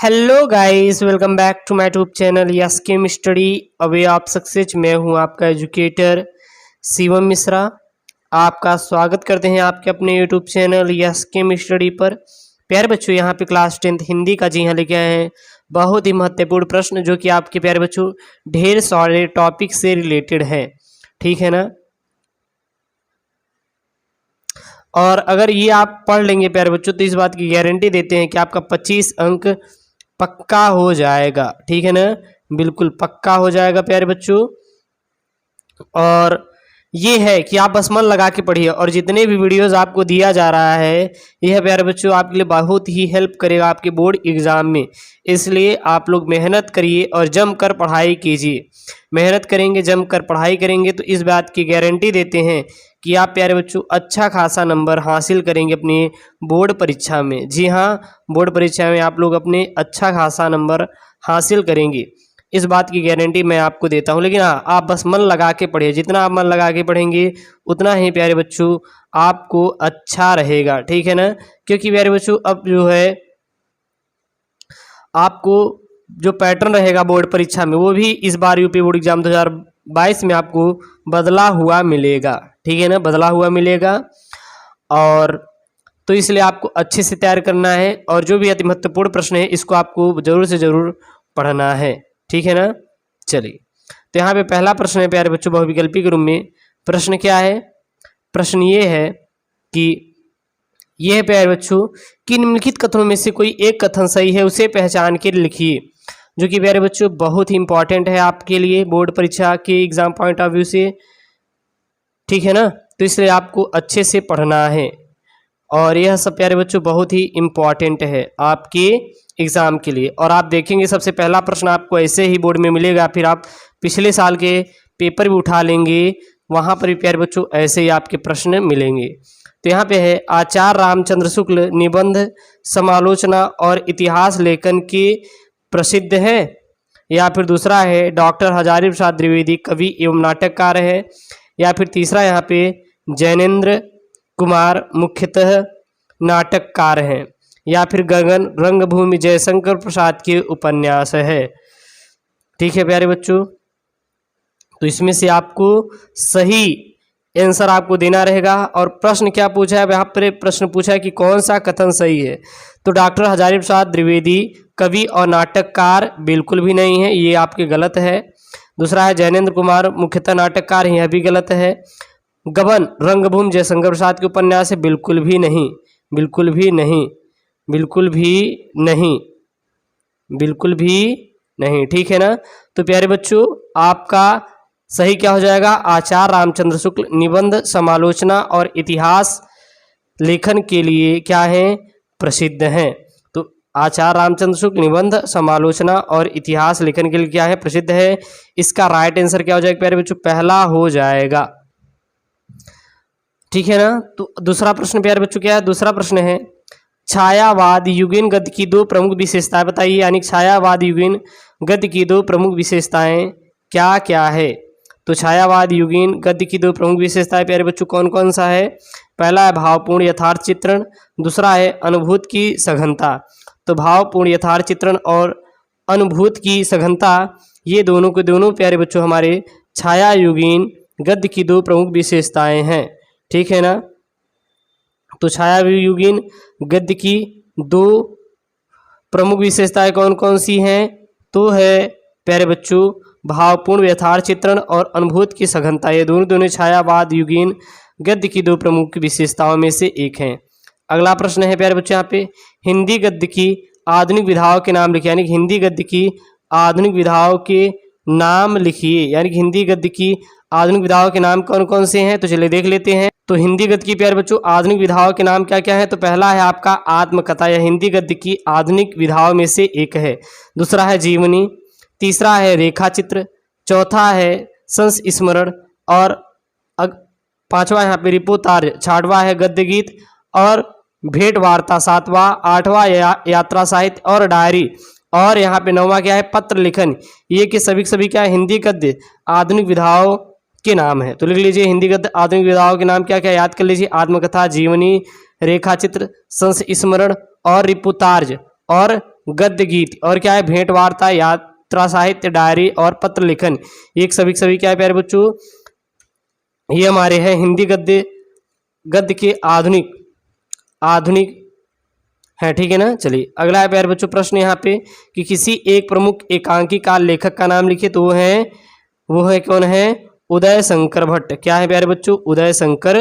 Hello guys, welcome back to my YouTube channel yes chem study away आप success. मैं हूं आपका educator Shivam Mishra. आपका स्वागत करते हैं आपके अपने YouTube channel yes chem study पर। प्यारे बच्चों, यहां पे क्लास 10th हिंदी का जी हाँ लेके आए हैं बहुत ही महत्वपूर्ण प्रश्न, जो कि आपके प्यारे बच्चों ढेर सारे टॉपिक से रिलेटेड है। ठीक है ना। और अगर ये आप पढ़ लेंगे प्यारे बच्चों, तो इस बात की गारंटी देते हैं कि आपका 25 अंक पक्का हो जाएगा। ठीक है ना, बिल्कुल पक्का हो जाएगा प्यारे बच्चों। और ये है कि आप बस मन लगा के पढ़िए, और जितने भी वीडियोस आपको दिया जा रहा है यह प्यारे बच्चों आपके लिए बहुत ही हेल्प करेगा आपके बोर्ड एग्जाम में। इसलिए आप लोग मेहनत करिए और जमकर पढ़ाई कीजिए। मेहनत करेंगे, जमकर पढ़ाई करेंगे तो इस बात की गारंटी देते हैं कि आप प्यारे बच्चों अच्छा खासा नंबर हासिल करेंगे अपनी बोर्ड परीक्षा में। जी हाँ, बोर्ड परीक्षा में आप लोग अपने अच्छा खासा नंबर हासिल करेंगे, इस बात की गारंटी मैं आपको देता हूं। लेकिन हाँ, आप बस मन लगा के पढ़िए। जितना आप मन लगा के पढ़ेंगे उतना ही प्यारे बच्चों आपको अच्छा रहेगा। ठीक है ना, क्योंकि प्यारे बच्चों अब जो है आपको जो पैटर्न रहेगा बोर्ड परीक्षा में वो भी इस बार यूपी बोर्ड एग्जाम 2022 में आपको बदला हुआ मिलेगा। ठीक है ना, बदला हुआ मिलेगा। और तो इसलिए आपको अच्छे से तैयार करना है, और जो भी अति महत्वपूर्ण प्रश्न है इसको आपको जरूर से जरूर पढ़ना है। ठीक है ना। चलिए, तो यहाँ पे पहला प्रश्न है प्यारे बच्चों बहुविकल्पी के रूप में। प्रश्न क्या है? प्रश्न ये है कि यह प्यारे बच्चों कि निम्नलिखित कथनों में से कोई एक कथन सही है, उसे पहचान के लिखिए। जो कि प्यारे बच्चों बहुत ही इंपॉर्टेंट है आपके लिए बोर्ड परीक्षा के एग्जाम पॉइंट ऑफ व्यू से। ठीक है ना, तो इसलिए आपको अच्छे से पढ़ना है, और यह सब प्यारे बच्चों बहुत ही इम्पॉर्टेंट है आपके एग्जाम के लिए। और आप देखेंगे सबसे पहला प्रश्न आपको ऐसे ही बोर्ड में मिलेगा, फिर आप पिछले साल के पेपर भी उठा लेंगे, वहाँ पर भी प्यारे बच्चों ऐसे ही आपके प्रश्न मिलेंगे। तो यहाँ पे है आचार्य रामचंद्र शुक्ल निबंध, समालोचना और इतिहास लेखन के प्रसिद्ध है। या फिर दूसरा है डॉक्टर हजारी प्रसाद द्विवेदी कवि एवं नाटककार है। या फिर तीसरा यहाँ पे जैनेन्द्र कुमार मुख्यतः नाटककार हैं। या फिर गगन रंगभूमि जयशंकर प्रसाद के उपन्यास है। ठीक है प्यारे बच्चों, तो इसमें से आपको सही आंसर आपको देना रहेगा। और प्रश्न क्या पूछा है, यहाँ पर प्रश्न पूछा है कि कौन सा कथन सही है। तो डॉक्टर हजारी प्रसाद द्विवेदी कवि और नाटककार बिल्कुल भी नहीं है, ये आपके गलत है। दूसरा है जैनेन्द्र कुमार मुख्यतः नाटककार, यह भी गलत है। गबन रंगभूमि जयशंकर प्रसाद के उपन्यास है, बिल्कुल भी नहीं, बिल्कुल भी नहीं, बिल्कुल भी नहीं, बिल्कुल भी नहीं। ठीक है ना, तो प्यारे बच्चों आपका सही क्या हो जाएगा? आचार्य रामचंद्र शुक्ल निबंध, समालोचना और इतिहास लेखन के लिए क्या है? प्रसिद्ध हैं। तो आचार्य रामचंद्र शुक्ल निबंध, समालोचना और इतिहास लेखन के लिए क्या है? प्रसिद्ध है। इसका राइट आंसर क्या हो जाएगा प्यारे बच्चों? पहला हो जाएगा। ठीक है ना। तो दूसरा प्रश्न प्यारे बच्चों क्या है? दूसरा प्रश्न है छायावाद युगीन गद्य की दो प्रमुख विशेषताएं बताइए। यानी छायावाद युगीन गद्य की दो प्रमुख विशेषताएं क्या क्या है? तो छायावाद युगीन गद्य की दो प्रमुख विशेषताएं प्यारे बच्चों कौन कौन सा है? पहला है भावपूर्ण यथार्थ चित्रण, दूसरा है अनुभूत की सघनता। तो भावपूर्ण यथार्थ चित्रण और अनुभूत की सघनता, ये दोनों के दोनों प्यारे बच्चों हमारे छाया युगीन गद्य की दो प्रमुख विशेषताएं हैं। ठीक है ना। तो छाया युगीन गद्य की दो प्रमुख विशेषताएं कौन कौन सी हैं? तो है प्यारे बच्चों भावपूर्ण यथार्थ चित्रण और अनुभूत की सघनता, ये दोनों छायावाद युगीन गद्य की दो प्रमुख विशेषताओं में से एक हैं। अगला प्रश्न है प्यारे बच्चों यहाँ पे हिंदी गद्य की आधुनिक विधाओं के नाम लिखिए। यानी कि हिंदी गद्य की आधुनिक विधाओं के नाम लिखिए। यानी कि हिंदी गद्य की आधुनिक विधाओं के नाम कौन कौन से हैं? तो चलिए देख लेते हैं। तो हिंदी गद्य की प्यारे बच्चों आधुनिक विधाओं के नाम क्या क्या है? तो पहला है आपका आत्मकथा, यह हिंदी गद्य की आधुनिक विधाओं में से एक है। दूसरा है जीवनी, तीसरा है रेखा चित्र, चौथा है संस्मरण, और पांचवा यहाँ पे रिपोतार्य, छठवां है गद्य गीत और भेंट वार्ता, सातवां, आठवां यात्रा साहित्य और डायरी, और यहाँ पे नौवां क्या है? पत्र लिखन। ये के सभी क्या है? हिंदी गद्य आधुनिक विधाओं के नाम है। तो लिख लीजिए हिंदी गद्य आधुनिक विधाओं के नाम क्या क्या याद कर लीजिए। आत्मकथा, जीवनी, रेखा चित्र, संस्मरण और रिपोतार्य और गद्य गीत, और क्या है भेंट वार्ता, यात्रा साहित्य, डायरी और पत्र लेखन। एक सभी क्या है प्यारे बच्चों, ये हमारे हैं हिंदी गद्य के आधुनिक है, ठीक है ना। चलिए अगला है प्यारे बच्चों प्रश्न यहाँ पे कि किसी एक प्रमुख एकांकिका लेखक का नाम लिखिए। तो वो है कौन है, उदय शंकर भट्ट। क्या है प्यारे बच्चों, उदय शंकर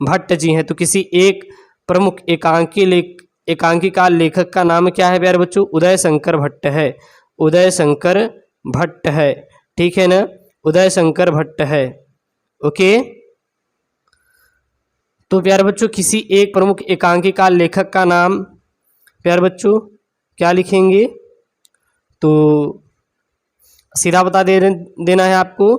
भट्ट जी हैं। तो किसी एक प्रमुख एकांकिका लेखक का नाम क्या है प्यारे बच्चों, उदय शंकर भट्ट है, उदय शंकर भट्ट है, ठीक है ना, उदय शंकर भट्ट है। ओके, तो प्यारे बच्चों किसी एक प्रमुख एकांकिका लेखक का नाम प्यारे बच्चों क्या लिखेंगे, तो सीधा बता देना है आपको।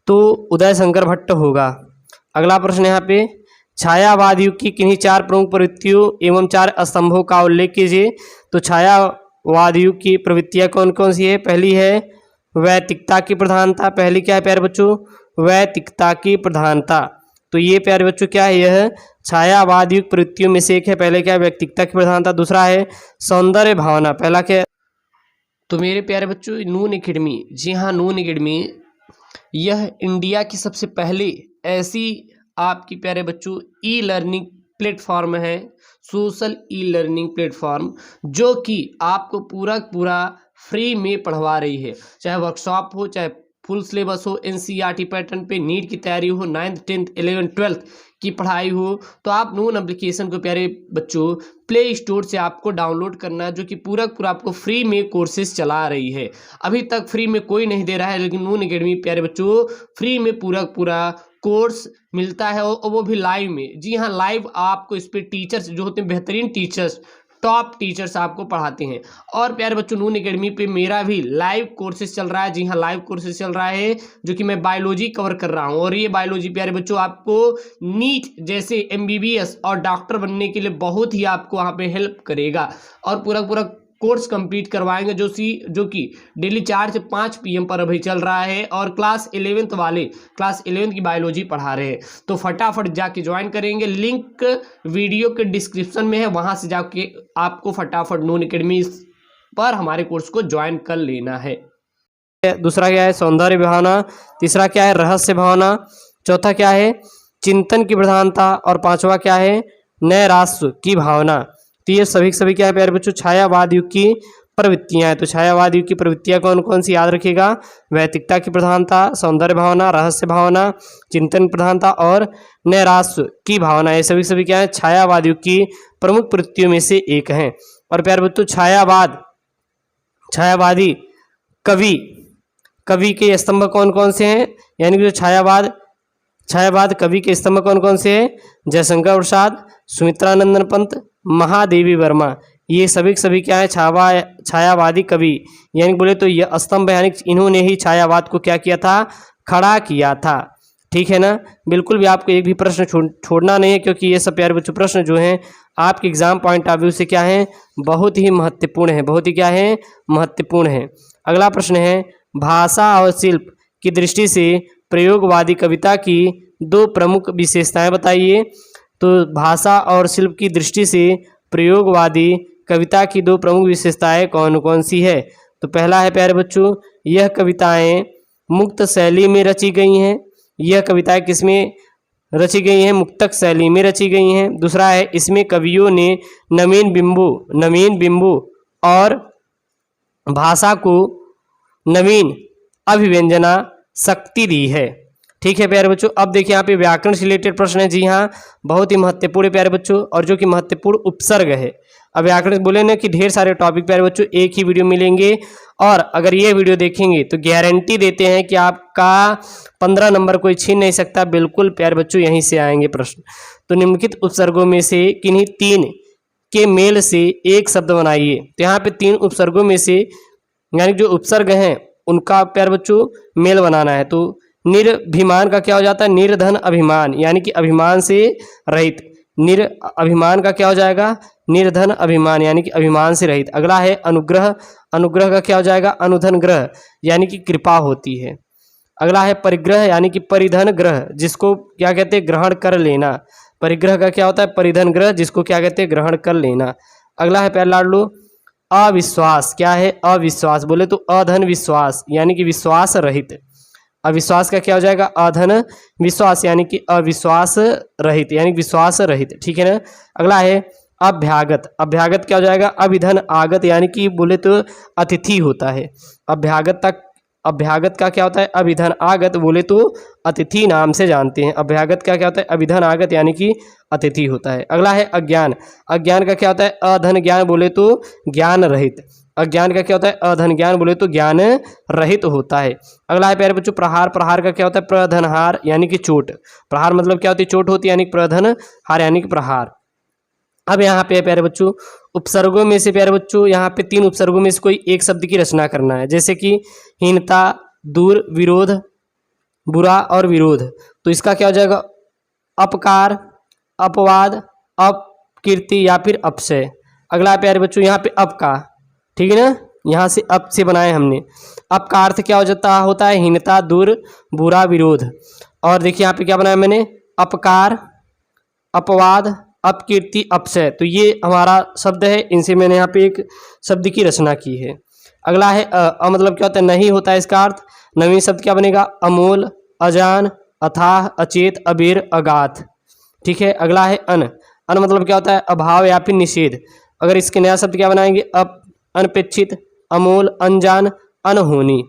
तो उदय शंकर भट्ट होगा। अगला प्रश्न यहाँ पे, छायावाद युग की किन्हीं 4 प्रमुख प्रवृत्तियों एवं 4 स्तंभों का उल्लेख कीजिए। तो छायावाद युग की प्रवृत्तियाँ कौन कौन सी है। पहली है वैयक्तिकता की प्रधानता। पहली क्या है प्यारे बच्चों, वैयक्तिकता की प्रधानता। तो ये प्यारे बच्चों क्या है, यह छायावाद युग प्रवृत्तियों में से एक है। पहले क्या है वैयक्तिकता की प्रधानता, दूसरा है सौंदर्य भावना। पहला क्या, तो मेरे प्यारे बच्चों नून एकेडमी, जी हाँ नून एकेडमी, यह इंडिया की सबसे पहली ऐसी आपकी प्यारे बच्चों ई लर्निंग प्लेटफॉर्म है, सोशल ई लर्निंग प्लेटफॉर्म, जो कि आपको पूरा फ्री में पढ़वा रही है। चाहे वर्कशॉप हो, चाहे फुल सिलेबस हो, एनसीईआरटी पैटर्न पे नीट की तैयारी हो, 9th 10th 11th 12th की पढ़ाई हो, तो आप नून एप्लीकेशन को प्यारे बच्चों प्ले स्टोर से आपको डाउनलोड करना है, जो कि पूरा आपको फ्री में कोर्सेज चला रही है। अभी तक फ्री में कोई नहीं दे रहा है, लेकिन नून एकेडमी प्यारे बच्चों फ्री में पूरा कोर्स मिलता है, और वो भी लाइव में। जी हाँ, लाइव आपको इस पर टीचर्स जो होते हैं बेहतरीन टीचर्स, टॉप टीचर्स आपको पढ़ाते हैं। और प्यारे बच्चों नून एकेडमी पे मेरा भी लाइव कोर्सेज चल रहा है। जी हाँ, लाइव कोर्सेज चल रहा है, जो कि मैं बायोलॉजी कवर कर रहा हूँ। और ये बायोलॉजी प्यारे बच्चों आपको नीट जैसे एमबीबीएस और डॉक्टर बनने के लिए बहुत ही आपको वहाँ पे हेल्प करेगा। और पूरा कोर्स कंप्लीट करवाएंगे, जो कि डेली 4 से 5 PM पर अभी चल रहा है। और क्लास 11th की बायोलॉजी पढ़ा रहे हैं। तो फटाफट जाके ज्वाइन करेंगे, लिंक वीडियो के डिस्क्रिप्शन में है, वहां से जाके आपको फटाफट नून एकेडमी पर हमारे कोर्स को ज्वाइन कर लेना है। दूसरा क्या है सौंदर्य भावना, तीसरा क्या है रहस्य भावना, चौथा क्या है चिंतन की प्रधानता, और पांचवा क्या है नैराश्य की भावना। तो ये सभी क्या है प्यारे बच्चों छायावाद युग की प्रवृत्तियां हैं। तो छायावाद युग की प्रवृत्तियां कौन कौन सी याद रखिएगा, वैयक्तिकता की प्रधानता, सौंदर्य भावना, रहस्य भावना, चिंतन प्रधानता और नैराश्य की भावना। ये सभी क्या है छायावाद युग की प्रमुख प्रवृत्तियों में से एक हैं। और प्यारे बच्चों छायावादी कवि के स्तंभ कौन कौन से हैं, यानी कि जो छायावाद कवि के स्तंभ कौन कौन से हैं, जयशंकर प्रसाद, सुमित्रानंदन पंत, महादेवी वर्मा। ये सभी क्या है छायावादी कवि, यानी बोले तो ये स्तंभ, यानी इन्होंने ही छायावाद को क्या किया था, खड़ा किया था। ठीक है ना, बिल्कुल भी आपको एक भी प्रश्न छोड़ना नहीं है, क्योंकि ये सब प्यारे बच्चों प्रश्न जो हैं आपके एग्जाम पॉइंट ऑफ व्यू से क्या है बहुत ही महत्वपूर्ण है, बहुत ही क्या है महत्वपूर्ण है। अगला प्रश्न है भाषा और शिल्प की दृष्टि से प्रयोगवादी कविता की 2 प्रमुख विशेषताएं बताइए। तो भाषा और शिल्प की दृष्टि से प्रयोगवादी कविता की 2 प्रमुख विशेषताएं कौन कौन सी है। तो पहला है प्यारे बच्चों यह कविताएं मुक्त शैली में रची गई हैं। यह कविताएं किसमें रची गई हैं, मुक्तक शैली में रची गई हैं। दूसरा है इसमें कवियों ने नवीन बिंबु और भाषा को नवीन अभिव्यंजना शक्ति दी है। ठीक है प्यारे बच्चों, अब देखिए यहाँ पे व्याकरण से रिलेटेड प्रश्न है। जी हाँ, बहुत ही महत्वपूर्ण है प्यारे बच्चों, और जो कि महत्वपूर्ण उपसर्ग है। अब व्याकरण बोले ना कि ढेर सारे टॉपिक प्यारे बच्चों एक ही वीडियो मिलेंगे, और अगर ये वीडियो देखेंगे तो गारंटी देते हैं कि आपका 15 नंबर कोई छीन नहीं सकता। बिल्कुल प्यारे बच्चों यहीं से आएंगे प्रश्न। तो निम्नलिखित उपसर्गों में से किन्हीं 3 के मेल से एक शब्द बनाइए। तो यहाँ पे 3 उपसर्गों में से यानी जो उपसर्ग हैं उनका प्यारे बच्चों मेल बनाना है। तो निर्भिमान का क्या हो जाता है, निर्धन अभिमान, यानी कि अभिमान से रहित। अभिमान का क्या हो जाएगा, निर्धन अभिमान, यानी कि अभिमान से रहित। अगला है अनुग्रह का क्या हो जाएगा, अनुधन ग्रह, यानी कि कृपा होती है। अगला है परिग्रह, यानी कि परिधन ग्रह, जिसको क्या कहते हैं ग्रहण कर लेना। परिग्रह का क्या होता है? परिधन ग्रह, जिसको क्या कहते हैं? ग्रहण कर लेना। अगला है प्यारे लाडलो अविश्वास। क्या है? अविश्वास। बोले तो अधन विश्वास यानी कि विश्वास रहित। अविश्वास का क्या हो जाएगा? अधन विश्वास यानी कि अविश्वास रहित यानी विश्वास रहित। ठीक है ना। अगला है अभ्यागत। अभ्यागत क्या हो जाएगा? अभिधन आगत यानी कि बोले तो अतिथि होता है। अभ्यागत का क्या होता है? अभिधन आगत, बोले तो अतिथि नाम से जानते हैं। अभ्यागत का क्या होता है? अभिधन आगत यानी कि अतिथि होता है। अगला है अज्ञान। अज्ञान का क्या होता है? अधन ज्ञान, बोले तो ज्ञान रहित। अज्ञान का क्या होता है? अधन ज्ञान, बोले तो ज्ञान रहित होता है। अगला है प्यारे बच्चों प्रहार। प्रहार का क्या होता है? प्रधनहार यानी कि चोट। प्रहार मतलब क्या होती है? चोट होती है, यानी प्रधनहार यानी कि प्रहार। अब यहाँ पे प्यारे बच्चों उपसर्गों में से प्यारे बच्चों यहाँ पे 3 उपसर्गों में से कोई एक शब्द की रचना करना है, जैसे कि हीनता, दूर, विरोध, बुरा और विरोध। तो इसका क्या हो जाएगा? अपकार, अपवाद, अपकीर्ति या फिर अपशय। अगला प्यारे बच्चों यहाँ पे अप का, ठीक है ना, यहाँ से अप से बनाए हमने। अप का अर्थ क्या होता है? हीनता, दूर, बुरा, विरोध। और देखिए यहाँ पे क्या बनाया मैंने? अपकार, अपवाद, अपकीर्ति, अपशय। तो ये हमारा शब्द है, इनसे मैंने यहाँ पे एक शब्द की रचना की है। अगला है मतलब क्या होता है? नहीं होता है इसका अर्थ। नवीन शब्द क्या बनेगा? अमोल, अजान, अथाह, अचेत, अबेर, अगाध। ठीक है। अगला है अन। अन मतलब क्या होता है? अभाव या फिर निषेध। अगर इसके नया शब्द क्या बनाएंगे? अनपेक्षित, अमोल, अनजान, अनहोनी।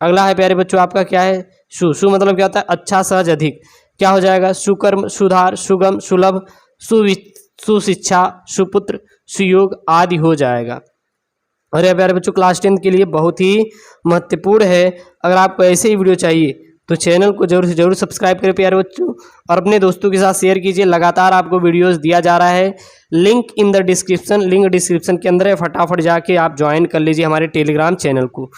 अगला है प्यारे बच्चों आपका क्या है? सु। सु मतलब क्या होता है? अच्छा, सहज, अधिक। क्या हो जाएगा? सुकर्म, सुधार, सुगम, सुलभ, सुशिक्षा, सुपुत्र, सुयोग आदि हो जाएगा। और यह प्यारे बच्चों क्लास 10 के लिए बहुत ही महत्वपूर्ण है। अगर आपको ऐसे ही वीडियो चाहिए तो चैनल को जरूर से जरूर सब्सक्राइब करें प्यारे बच्चों, और अपने दोस्तों के साथ शेयर कीजिए। लगातार आपको वीडियोस दिया जा रहा है। Link in the description, link description के अंदर है, फटाफट जाके आप ज्वाइन कर लीजिए हमारे टेलीग्राम चैनल को।